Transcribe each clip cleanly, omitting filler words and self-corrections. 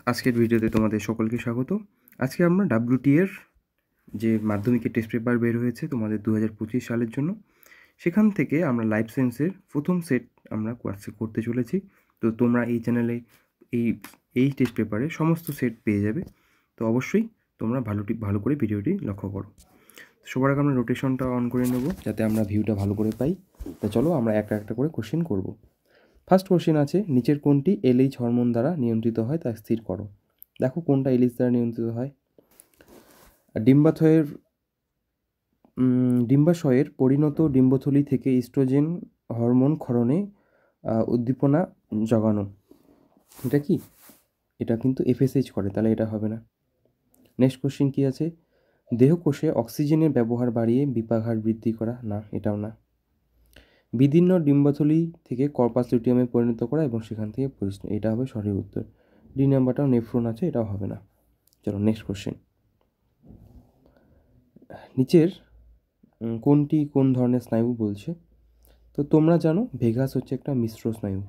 আজকের ভিডিওতে তোমাদের সকলকে স্বাগত। আজকে আমরা WT এর যে মাধ্যমিকের টেস্ট পেপার বের হয়েছে তোমাদের 2025 সালের জন্য, সেখান থেকে আমরা লাইফ সায়েন্সের প্রথম সেট আমরা করতে চলেছি। তো তোমরা এই চ্যানেলে এই টেস্ট পেপারে সমস্ত সেট পেয়ে যাবে। তো অবশ্যই তোমরা ভালো করে ভিডিওটি লক্ষ্য করো। সবার আগে আমরা রোটেশনটা অন করে নেব যাতে আমরা ভিউটা ভালো করে পাই। তো চলো আমরা একটা একটা করে কোশ্চেন করব। ফার্স্ট কোশ্চেন আছে, নিচের কোনটি LH হরমোন দ্বারা নিয়ন্ত্রিত হয় তা স্থির করো। দেখো কোনটা LH দ্বারা নিয়ন্ত্রিত হয়। ডিম্বাশয়ের পরিণত ডিম্বথলি থেকে ইস্ট্রোজেন হরমোন ক্ষরণে উদ্দীপনা জগানো। এটা কি? এটা কিন্তু FSH করে, তাহলে এটা হবে না। নেক্সট কোশ্চেন কি আছে, দেহকোষে অক্সিজেনের ব্যবহার বাড়িয়ে বিপাকহার বৃদ্ধি করা। না, এটাও না। বিদীর্ণ ডিম্বথলি থেকে কর্পাস লুটিয়ামে পরিণত করা এবং সেখান থেকে পরিষ্কার, এটা হবে সঠিক উত্তর। ডি নাম্বারটাও নেফ্রন আছে, এটাও হবে না। চলো নেক্সট কোশ্চেন, নিচের কোনটি কোন ধরনের স্নায়ু বলছে। তো তোমরা জানো ভেগাস হচ্ছে একটা মিশ্র স্নায়ু।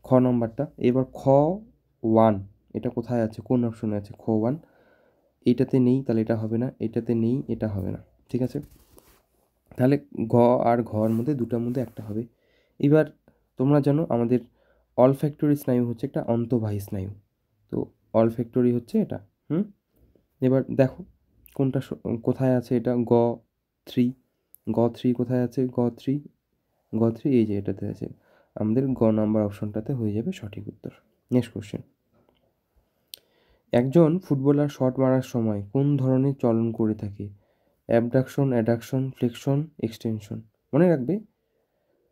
খ নম্বরটা, এবার খ1 এটা কোথায় আছে, কোন অপশনে আছে? খ1 এইটাতে নেই, তাহলে এটা হবে না। এটাতে নেই, এটা হবে না। ঠিক আছে, তাহলে ঘ আর ঘর মধ্যে দুটার মধ্যে একটা হবে। এবার তোমরা জানো আমাদের অলফ্যাক্টরি স্নায়ু হচ্ছে একটা অন্তঃবাহী স্নায়ু। তো অলফ্যাক্টরি হচ্ছে এটা। এবার দেখো কোনটা কোথায় আছে, এটা গ3 কোথায় আছে? গ3 এই যে এটাতে আছে, আমাদের গ নাম্বার অপশনটাতে হয়ে যাবে সঠিক উত্তর। নেক্সট কোশ্চেন, একজন ফুটবলার শট মারার সময় কোন ধরনের চলন করে থাকে? Abduction, addiction, flexion, extension. মনে রাখবে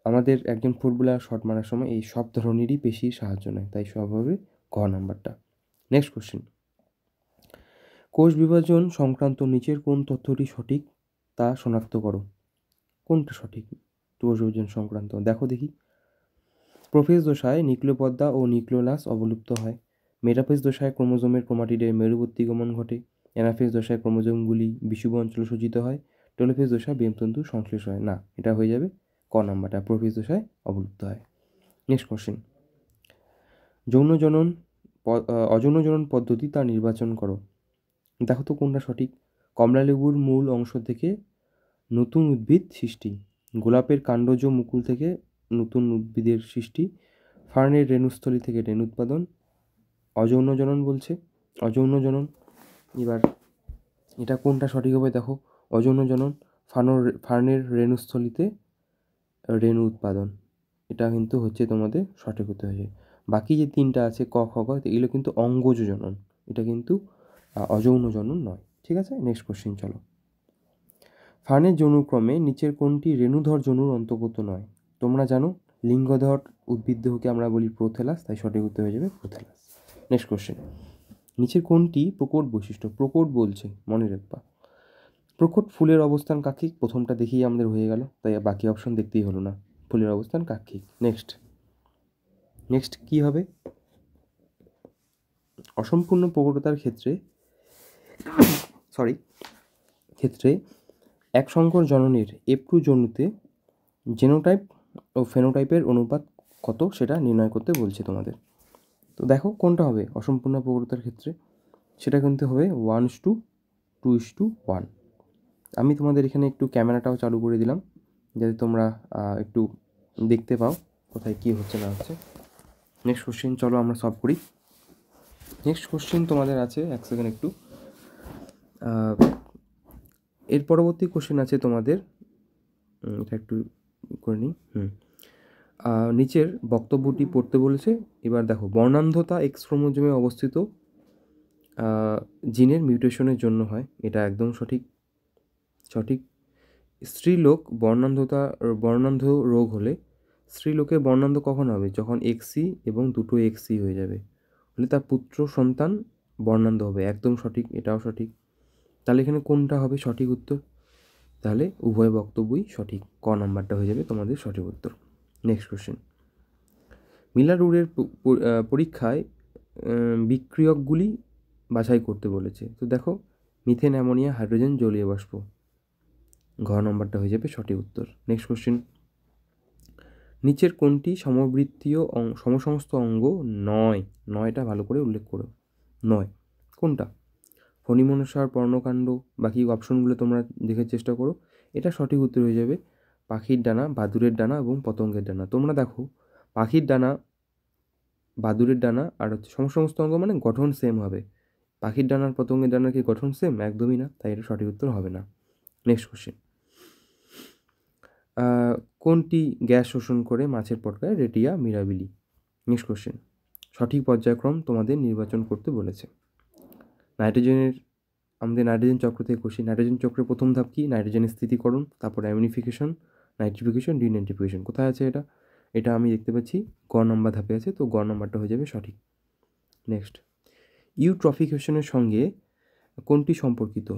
আমাদের একজন ফুটবলার শট মারার সময় এই সব ধরনেরই পেশির সাহায্য নেয়, তাই সব হবে ঘ নাম্বারটা। নেক্সট কোশ্চেন, কোষ বিভাজন সংক্রান্ত নিচের কোন তথ্যটি সঠিক তা শনাক্ত করো। কোনটা সঠিক কোষ বিভাজন সংক্রান্ত? দেখো দেখি, প্রোফেজ দশায় নিউক্লিওপদ্মা ও নিউক্লিওলাস অবলুপ্ত হয়। মেটাফেজ দশায় ক্রোমোজোমের ক্রোমাটিডের মেরুবর্তী গমন ঘটে। অ্যানাফেজ দশায় ক্রোমোজোমগুলি বিষুব অঞ্চলে সজ্জিত হয়। টেলোফেজ দশায় বেমতন্তু সংশ্লেষ হয়। না, এটা হয়ে যাবে ক নাম্বারটা, প্রোফেজ দশায় অবলুপ্ত হয়। নেক্সট কোশ্চেন, অযৌন জনন পদ্ধতি তা নির্বাচন করো। দেখো তো কোনটা সঠিক। কমলালেবুর মূল অংশ থেকে নতুন উদ্ভিদ সৃষ্টি, গোলাপের কাণ্ডজ মুকুল থেকে নতুন উদ্ভিদের সৃষ্টি, ফার্নের রেণুস্থলী থেকে রেণু উৎপাদন, অযৌন জনন বলছে, অযৌন জনন। এবার এটা কোনটা সঠিক হবে? দেখো অযৌন জনন, ফার্নের রেণুস্থলীতে রেণু উৎপাদন, এটা কিন্তু হচ্ছে তোমাদের সঠিক উত্তর হয়েছে। বাকি যে তিনটা আছে ক খ গ, এগুলো কিন্তু অঙ্গজ জনন, এটা কিন্তু অযৌন জনন নয়। ঠিক আছে, নেক্সট কোশ্চেন চলো, ফার্নের যৌনক্রমে নিচের কোনটি রেণুধর যনুর অন্তর্গত নয়? তোমরা জানো লিঙ্গধর উদ্ভিদ দেহকে আমরা বলি প্রোথেলাস, তাই সঠিক উত্তর হয়ে যাবে প্রোথেলাস। নেক্সট কোশ্চেন, নিচের কোনটি প্রকট বৈশিষ্ট্য? প্রকট বলছে, মনে রাখবা। প্রকট ফুলের অবস্থান কাক্ষিক, প্রথমটা দেখেই আমাদের হয়ে গেল, তাই বাকি অপশন দেখতেই হলো না। ফুলের অবস্থান কাক্ষিক। নেক্সট কি হবে? অসম্পূর্ণ প্রকটতার ক্ষেত্রে এক সংকর জননের F2 জনুতে জেনোটাইপ ও ফেনোটাইপের অনুপাত কত সেটা নির্ণয় করতে বলছে তোমাদের। তো দেখো কোনটা হবে অসম্পূর্ণ প্রকটতার ক্ষেত্রে, সেটা কিন্তু হবে 1:2:1। আমি তোমাদের এখানে একটু ক্যামেরাটাও চালু করে দিলাম যাতে তোমরা একটু দেখতে পাও কোথায় কী হচ্ছে না হচ্ছে। নেক্সট কোশ্চেন চলো আমরা সলভ করি। নেক্সট কোশ্চেন তোমাদের আছে, এক সেকেন্ড একটু, এর পরবর্তী কোশ্চেন আছে তোমাদের, এটা একটু করে নিই। নিচের বক্তব্যটি পড়তে বলেছে। এবার দেখো, বর্ণান্ধতা X ক্রোমোজোমে অবস্থিত জিনের মিউটেশনের জন্য হয়, এটা একদম সঠিক। স্ত্রীলোক বর্ণান্ধ রোগ হলে স্ত্রীলোকের বর্ণান্ধ কখন হবে? যখন XC এবং দুটো XC হয়ে যাবে, হলে তার পুত্র সন্তান বর্ণান্ধ হবে, একদম সঠিক, এটাও সঠিক। তাহলে এখানে কোনটা হবে সঠিক উত্তর? তাহলে উভয় বক্তব্যই সঠিক, ক নাম্বারটা হয়ে যাবে তোমাদের সঠিক উত্তর। নেক্সট কোশ্চেন, মিলার-রুরের পরীক্ষায় বিক্রিয়কগুলি বাছাই করতে বলেছে। তো দেখো, মিথেন, অ্যামোনিয়া, হাইড্রোজেন, জলীয় বাষ্প, ঘ নম্বরটা হয়ে যাবে সঠিক উত্তর। নেক্সট কোশ্চেন, নিচের কোনটি সমবৃত্তীয় সমসমস্ত অঙ্গ নয়? নয়টা ভালো করে উল্লেখ করো। নয়। কোনটা? ফণিমনসার পর্ণকাণ্ড, বাকি অপশনগুলো তোমরা দেখে চেষ্টা করো। এটা সঠিক উত্তর হয়ে যাবে পাখির ডানা, বাদুড়ের ডানা এবং পতঙ্গের ডানা। তোমরা দেখো পাখির ডানা, বাদুড়ের ডানা আর হচ্ছে সমস্ত অঙ্গ মানে গঠন সেম হবে। পাখির ডানার পতঙ্গের ডানার কি গঠন সেম? একদমই না, তাই এটা সঠিক উত্তর হবে না। নেক্সট কোশ্চেন, কোনটি গ্যাস শোষণ করে মাছের পটকায়? রেটিয়া মিরাবিলি। নেক্সট কোশ্চেন, সঠিক পর্যায়ক্রম তোমাদের নির্বাচন করতে বলেছে। আমাদের নাইট্রোজেন চক্র থেকে কোশ্চেন। নাইট্রোজেন চক্রের প্রথম ধাপ কি? নাইট্রোজেনের স্থিতিকরণ, তারপর অ্যামিনিফিকেশন, নাইট্রিফিকেশন, ডিনাইট্রিফিকেশন। কোথায় আছে এটা? এটা আমি দেখতে পাচ্ছি গ নম্বর ধাপে আছে, তো গ নম্বরটা হয়ে যাবে সঠিক। নেক্সট, ইউট্রফিকেশনের সঙ্গে কোনটি সম্পর্কিত?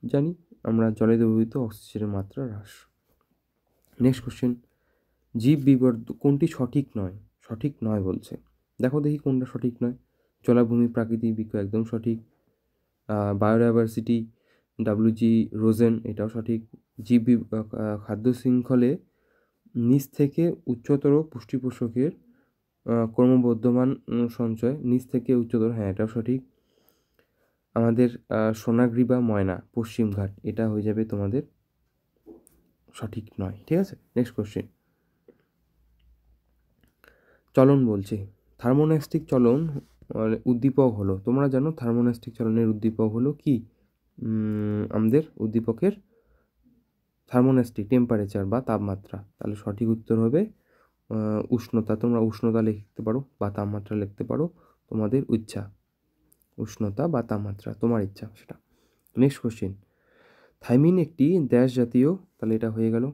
জানি আমরা, জলে দ্রবীভূত অক্সিজেনের মাত্রা হ্রাস। নেক্সট কোশ্চেন, জীব বিবর্ধ কোনটি সঠিক নয়? সঠিক নয় বলছে, দেখো দেখি কোনটা সঠিক নয়। জলাভূমি প্রাকৃতিক বৃক্ষ একদম সঠিক। বায়োডাইভার্সিটি, ডাব্লিউজি রোজেন, এটাও সঠিক। খাদ্য শৃঙ্খলে নিচ থেকে উচ্চতর পুষ্টি পোষকের ক্রমবর্ধমান সঞ্চয়, নিচ থেকে উচ্চতর, হ্যাঁ এটাও সঠিক। আমাদের সোনাগ্রী বা ময়না, পশ্চিমঘাট, এটা হয়ে যাবে তোমাদের সঠিক নয়। ঠিক আছে, নেক্সট কোশ্চেন, চলন বলছে। থার্মোনাস্টিক চলন উদ্দীপক হলো, তোমরা জানো থার্মোনাস্টিক চলনের উদ্দীপক হলো কি? আমাদের উদ্দীপকের থার্মোনাস্টিক টেম্পারেচার বা তাপমাত্রা। তাহলে সঠিক উত্তর হবে উষ্ণতা। তোমরা উষ্ণতা লিখতে পারো বা তাপমাত্রা লিখতে পারো, তোমাদের ইচ্ছা। উষ্ণতা বা তাপমাত্রা তোমার ইচ্ছা সেটা। নেক্সট কোশ্চেন, থাইমিন একটি ড্যাশ জাতীয়, তাহলে এটা হয়ে গেল।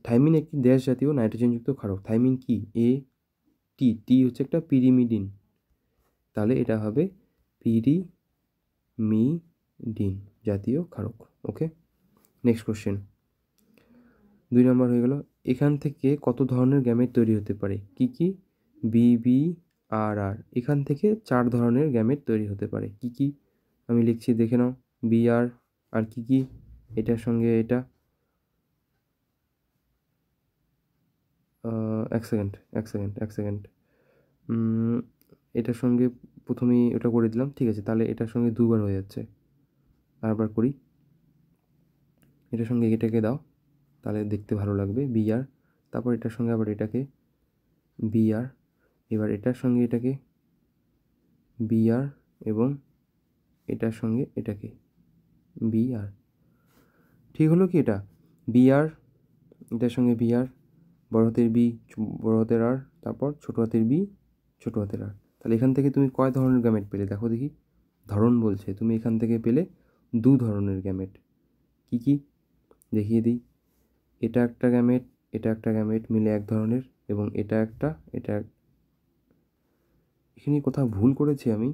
থাইমিন একটি ড্যাশ জাতীয় নাইট্রোজেনযুক্ত ক্ষারক। থাইমিন কি? টি হচ্ছে একটা পিরিমিডিন, তাহলে এটা হবে পিরিমিডিন জাতীয় ক্ষারক। ওকে, নেক্সট কোশ্চেন, 2 নম্বর হয়ে গেল। এখান থেকে কত ধরনের গ্যামেট তৈরি হতে পারে? কি কি? BBRR। এখান থেকে 4 ধরনের গ্যামেট তৈরি হতে পারে। কি কি? আমি লিখছি, দেখে নাও। BR আর কি কি? এটার সঙ্গে এটা, এক সেকেন্ড, এটার সঙ্গে প্রথমেই ওটা করে দিলাম, ঠিক আছে। তাহলে এটার সঙ্গে 2বার হয়ে যাচ্ছে, আরেকবার করি। এটার সঙ্গে এটাকে দাও, তাহলে দেখতে ভালো লাগবে, BR। তারপর এটার সঙ্গে আবার এটাকে BR, এবার এটার সঙ্গে এটাকে BR এবং এটার সঙ্গে এটাকে BR। ঠিক হলো কি? এটা BR, এটার সঙ্গে BR, বড় হাতের B, বড় হাতের R, তারপর ছোট হাতের B, ছোট হাতের R। তাহলে এখান থেকে তুমি কয় ধরনের গ্যামেট পেলে? দেখো দেখি, ধরন বলছে, তুমি এখান থেকে পেলে 2 ধরনের গ্যামেট। কি কি? দেখিয়ে দিই। এটা একটা গ্যামেট, এটা একটা গ্যামেট মিলে 1 ধরনের, এবং এটা একটা, এখানে কোথাও ভুল করেছি আমি।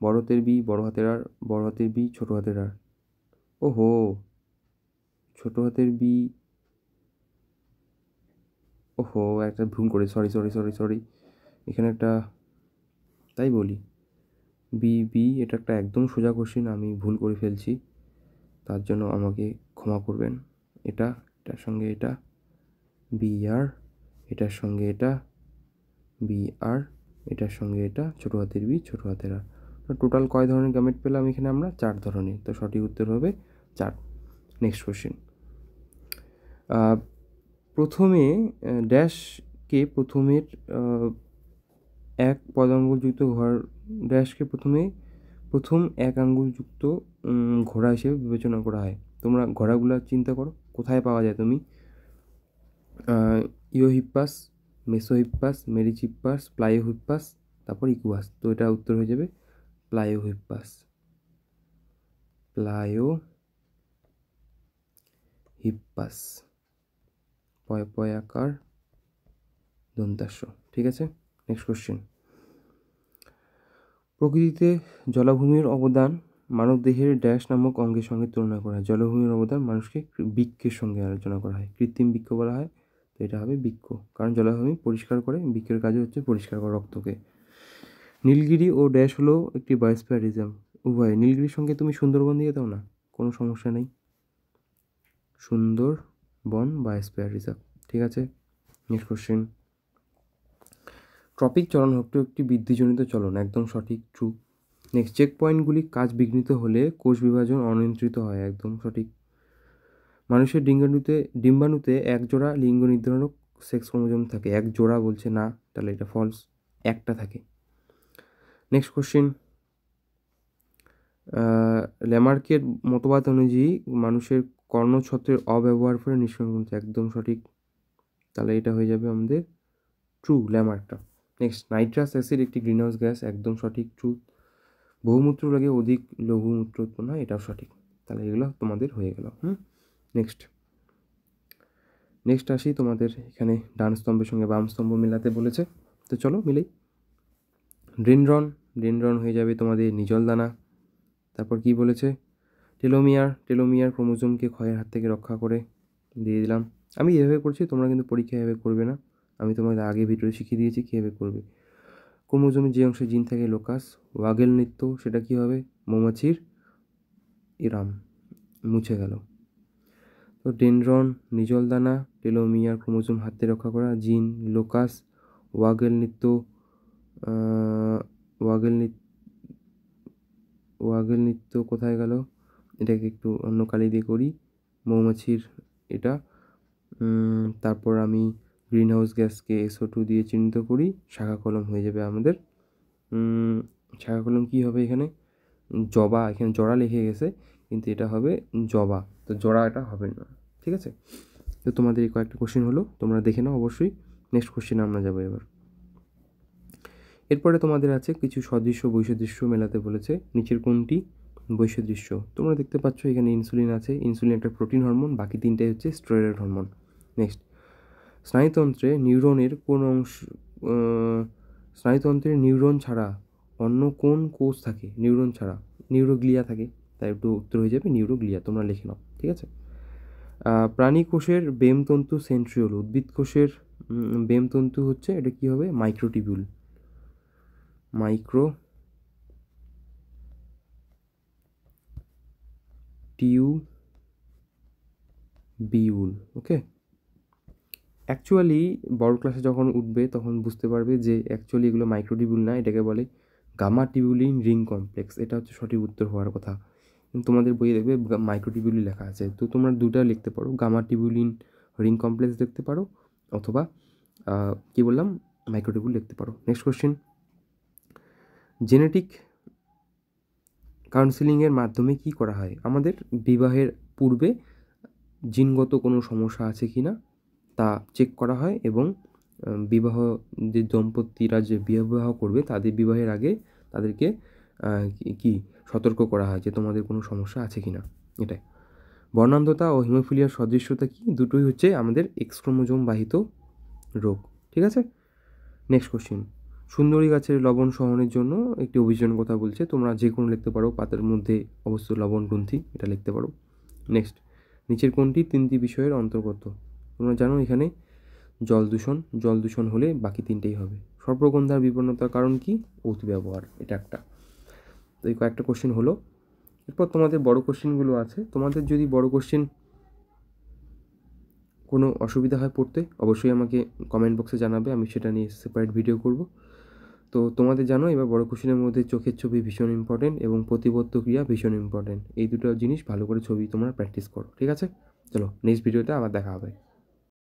বড় হাতের B, বড় হাতের R, বড় হাতের B, ছোট হাতের R। ওহো, ছোট হাতের B, ওহো একটা ভুল করে, সরি। এখানে একটা, তাই বলি বি, এটা একটা একদম সোজা কোশ্চেন, আমি ভুল করে ফেলছি, তার জন্য আমাকে ক্ষমা করবেন। এটার সঙ্গে এটা BR, এটার সঙ্গে এটা BR, এটার সঙ্গে এটা, ছোট হাতের B, ছোট হাতের R। টোটাল কয় ধরনের গ্যামেট পেলাম এখানে আমরা? 4 ধরনের, তো সঠিক উত্তর হবে 4। নেক্সট কোশ্চেন, প্রথমে ড্যাশকে প্রথমের এক পদাঙ্গুলযুক্ত ড্যাশকে প্রথম এক আঙ্গুলযুক্ত ঘোড়া হিসেবে বিবেচনা করা হয়। তোমরা ঘোড়াগুলো চিন্তা করো, কোথায় পাওয়া যায় তুমি? ইওহিপ্পাস, মেসোহিপ্পাস, মেরিচিপ্পাস, প্লাইওহিপ্পাস, তারপর ইকুয়াস। তো এটা উত্তর হয়ে যাবে প্লাইওহিপ্পাস। পয়াকার দন্তাস্য। ঠিক আছে, নেক্সট কোশ্চেন, প্রকৃতিতে জলাভূমির অবদান মানবদেহের ড্যাশ নামক অঙ্গের সঙ্গে তুলনা করা হয়। জলাভূমির অবদান মানুষকে বৃক্ষের সঙ্গে আলোচনা করা হয়। কৃত্রিম বৃক্ষ বলা হয়, তো এটা হবে বৃক্ষ, কারণ জলাভূমি পরিষ্কার করে, বৃক্ষের কাজও হচ্ছে পরিষ্কার করা রক্তকে। নীলগিরি ও ড্যাশ হলো একটি বায়োস্ফিয়ার রিজার্ভ। উভয়, নীলগিরির সঙ্গে তুমি সুন্দরবন দিয়ে দাও না, কোনো সমস্যা নেই, সুন্দরবন বায়োস্ফিয়ার রিজার্ভ। ঠিক আছে, নেক্সট কোশ্চেন, ট্রপিক চলন একটি বৃদ্ধিজনিত চলন, একদম সঠিক, ট্রু। নেক্সট, চেক পয়েন্টগুলি কাজ বিঘ্নিত হলে কোষ বিভাজন অনিয়ন্ত্রিত হয়, একদম সঠিক। মানুষের ডিম্বাণুতে এক জোড়া লিঙ্গ নির্ধারণক সেক্স ক্রোমোজোম থাকে, এক জোড়া বলছে না, তাহলে এটা ফলস, একটা থাকে। নেক্সট কোশ্চেন, ল্যামার্কের মতবাদ অনুযায়ী মানুষের কর্ণছত্রের অব্যবহার ফলে নিষ্কাশন হচ্ছে, একদম সঠিক, তাহলে এটা হয়ে যাবে আমাদের ট্রু, ল্যামার্কটা। নেক্সট, নাইট্রাস অ্যাসিড একটি গ্রিনহাউস গ্যাস, একদম সঠিক, ট্রু। বহুমূত্র রোগে অধিক লঘুমূত্র উৎপন্ন হয়, এটাও সঠিক, তাহলে এগুলো তোমাদের হয়ে গেল। নেক্সট আসি তোমাদের এখানে ডান স্তম্ভের সঙ্গে বাম স্তম্ভ মেলাতে বলেছে, তো চলো মিলেই। ডেনড্রন হয়ে যাবে তোমাদের নিজল দানা। তারপর কি বলেছে, টেলোমিয়ার ক্রোমোজোমকে ক্ষয়ের হাত থেকে রক্ষা করে, দিয়ে দিলাম। আমি এভাবে করছি, তোমরা কিন্তু পরীক্ষা এভাবে করবে না, আমি তোমাদের আগে ভিডিও শিখিয়ে দিয়েছি কীভাবে করবে। ক্রোমোজোমের যে অংশে জিন থাকে লোকাস, ওয়াগেল নৃত্য সেটা কী হবে, মৌমাছির ইরাম, মুছে গেল। তো ডেনড্রন, নিজল দানা, টেলোমিয়ার ক্রোমোজোম হাতে রক্ষা করা, জিন লোকাস, ওয়াগেল নৃত্য, ওয়াগেল নৃত্য কোথায় গেল, এটাকে একটু অন্য কালি দিয়ে করি, মৌমাছির এটা। তারপর আমি গ্রিনহাউস গ্যাসকে SO2 দিয়ে চিহ্নিত করি, শাখা কলম হয়ে যাবে আমাদের। শাখা কলম কী হবে এখানে, জবা, এখানে জড়া লিখে গেছে কিন্তু এটা হবে জবা, তো জড়া এটা হবে না, ঠিক আছে। তো তোমাদের এই কয়েকটা কোশ্চেন হলো, তোমরা দেখে নাও অবশ্যই। নেক্সট কোশ্চেনে আমরা যাবো এবার। এরপরে তোমাদের আছে কিছু সদৃশ্য বৈসাদৃশ্য মেলাতে বলেছে, নিচের কোনটি বৈসাদৃশ্য। তোমরা দেখতে পাচ্ছ এখানে ইনসুলিন আছে, ইনসুলিন একটা প্রোটিন হরমোন, বাকি তিনটাই হচ্ছে স্টেরয়েড হরমোন। নেক্সট, স্নায়ুতন্ত্রে নিউরন ছাড়া অন্য কোন কোষ থাকে, নিউরন ছাড়া নিউরোগ্লিয়া থাকে, তাই একটু উত্তর হয়ে যাবে নিউরোগ্লিয়া, তোমরা লিখে নাও, ঠিক আছে। প্রাণী কোষের বেমতন্তু সেন্ট্রিওল, উদ্ভিদ কোষের বেমতন্তু হচ্ছে এটা কি হবে, মাইক্রোটিবিউল, ওকে। অ্যাকচুয়ালি বড় ক্লাসে যখন উঠবে তখন বুঝতে পারবে যে অ্যাকচুয়ালি এগুলো মাইক্রোটিবিউল না, এটাকে বলে গামা টিবিউলিন রিং কমপ্লেক্স, এটা হচ্ছে সঠিক উত্তর হওয়ার কথা। তোমাদের বইয়ে দেখবে মাইক্রোটিবিউলি লেখা আছে, তো তোমরা দুটা লিখতে পারো, গামা টিবিউলিন রিং কমপ্লেক্স লিখতে পারো, অথবা কি বললাম, মাইক্রোটিবিউল লিখতে পারো। নেক্সট কোশ্চেন, জেনেটিক কাউন্সেলিংয়ের মাধ্যমে কি করা হয়, আমাদের বিবাহের পূর্বে জিনগত কোনো সমস্যা আছে কি না তা চেক করা হয়, এবং বিবাহ যে দম্পতিরা যে বিবাহ করবে তাদের বিবাহের আগে তাদেরকে কি সতর্ক করা হয় যে তোমাদের কোনো সমস্যা আছে কি না, এটাই। বর্ণান্ধতা ও হিমোফিলিয়ার সদৃশ্যতা কি, দুটোই হচ্ছে আমাদের এক্স ক্রোমোজোম বাহিত রোগ, ঠিক আছে। নেক্সট কোশ্চেন, সুন্দরী গাছের লবণ সহনের জন্য একটি অভিযোজন কথা বলছে, তোমরা যে কোনো লিখতে পারো, পাতার মধ্যে অবশ্যই লবণ গ্রন্থি, এটা লিখতে পারো। নেক্সট, নিচের কোনটি তিনটি বিষয়ের অন্তর্গত, তোমরা জানো এখানে জল দূষণ হলে বাকি তিনটেই হবে। সর্পগন্ধার বিপন্নতার কারণ কি, অতি ব্যবহার, এটা একটা। তো এই কয়েকটা কোশ্চেন হলো। এরপর তোমাদের বড় কোশ্চেনগুলো আছে, তোমাদের যদি বড় কোশ্চেন কোনো অসুবিধা হয় পড়তে অবশ্যই আমাকে কমেন্ট বক্সে জানাবে, আমি সেটা নিয়ে সেপারেট ভিডিও করব। তো তোমাদের জানো এবার বড় কোশ্চেনের মধ্যে চোখের ছবি ভীষণ ইম্পর্টেন্ট এবং প্রতিবদ্ধ ক্রিয়া ভীষণ ইম্পর্টেন্ট, এই দুটো জিনিস ভালো করে ছবি তোমরা প্র্যাকটিস করো, ঠিক আছে। চলো নেক্সট ভিডিওতে আবার দেখা হবে।